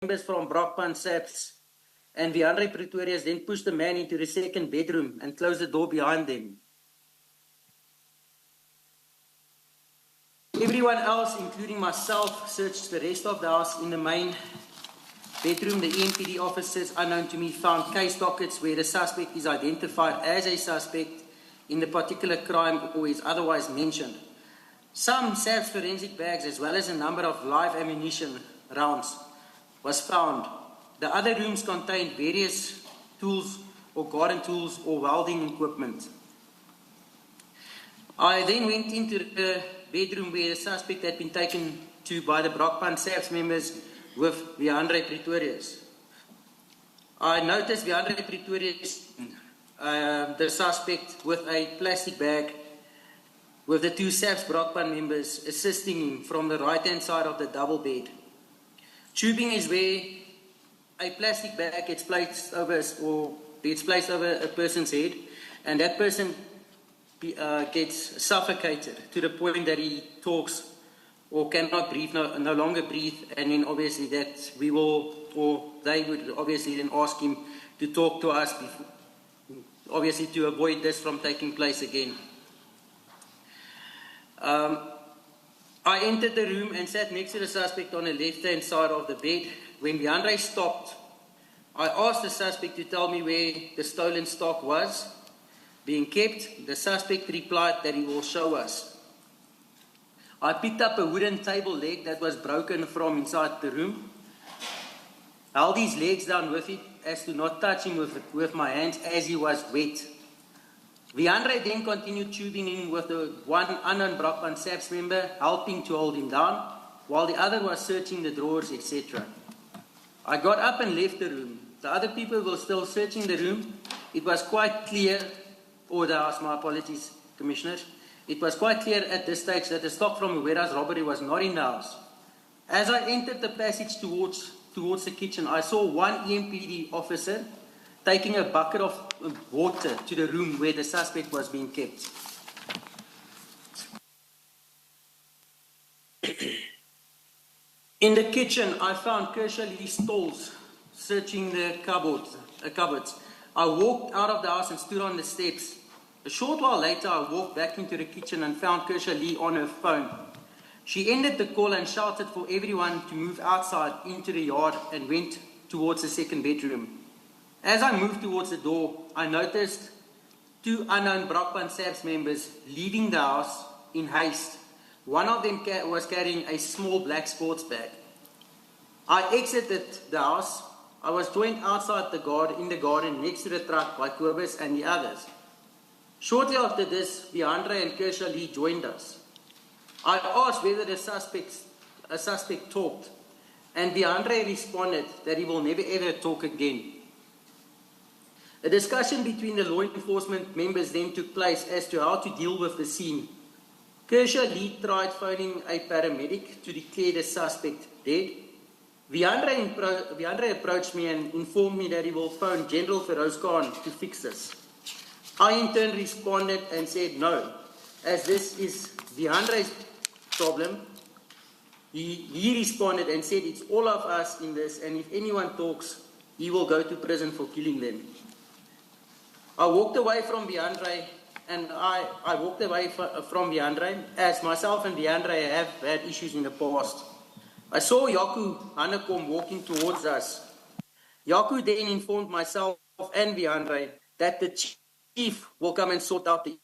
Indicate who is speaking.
Speaker 1: members from Brakpan, SAPS, and Viandre Pretorius then pushed the man into the second bedroom and closed the door behind them. Everyone else, including myself, searched the rest of the house. In the main bedroom, the EMPD officers, unknown to me, found case dockets where the suspect is identified as a suspect in the particular crime or is otherwise mentioned. Some SAPS forensic bags, as well as a number of live ammunition rounds, was found. The other rooms contained various tools or garden tools or welding equipment. I then went into the bedroom where the suspect had been taken to by the Brakpan SAPS members with Viandre Pretorius. I noticed Viandre Pretorius, the suspect, with a plastic bag with the two SAPS Brakpan members assisting him from the right-hand side of the double bed. Tubing is where a plastic bag gets placed over a person's head, and that person gets suffocated to the point that he talks or cannot breathe, no longer breathe, and then obviously that we will, or they would obviously then ask him to talk to us, before, obviously to avoid this from taking place again. I entered the room and sat next to the suspect on the left-hand side of the bed. When Viandre stopped, I asked the suspect to tell me where the stolen stock was being kept. The suspect replied that he will show us. I picked up a wooden table leg that was broken from inside the room, held his legs down with it as to not touch him with my hands as he was wet. Viandre then continued tubing in with the one unknown Brakpan SAPS member, helping to hold him down, while the other was searching the drawers, etc. I got up and left the room. The other people were still searching the room. It was quite clear, or the house, my apologies, Commissioners. It was quite clear at this stage that the stock from a warehouse robbery was not in the house. As I entered the passage towards the kitchen, I saw one EMPD officer taking a bucket of water to the room where the suspect was being kept. In the kitchen, I found Kershaw Lee's stalls searching the cupboards. I walked out of the house and stood on the steps. A short while later, I walked back into the kitchen and found Kershaw Lee on her phone. She ended the call and shouted for everyone to move outside into the yard and went towards the second bedroom. As I moved towards the door, I noticed two unknown Brakpan SAPS members leaving the house in haste. One of them was carrying a small black sports bag. I exited the house. I was joined outside in the garden next to the truck by Kobus and the others. Shortly after this, Viandre and Kershaw Lee joined us. I asked whether a suspect talked, and Viandre responded that he will never ever talk again. A discussion between the law enforcement members then took place as to how to deal with the scene. Kershaw Lee tried phoning a paramedic to declare the suspect dead. Viandre approached me and informed me that he will phone General Feroz Khan to fix this. I in turn responded and said no, as this is Viandre's problem. He responded and said it's all of us in this, and if anyone talks, he will go to prison for killing them. I walked away from Viandre, and I walked away from Viandre as myself and Viandre have had issues in the past. I saw Yaku Hanekom walking towards us. Yaku then informed myself and Viandre that the chief will come and sort out the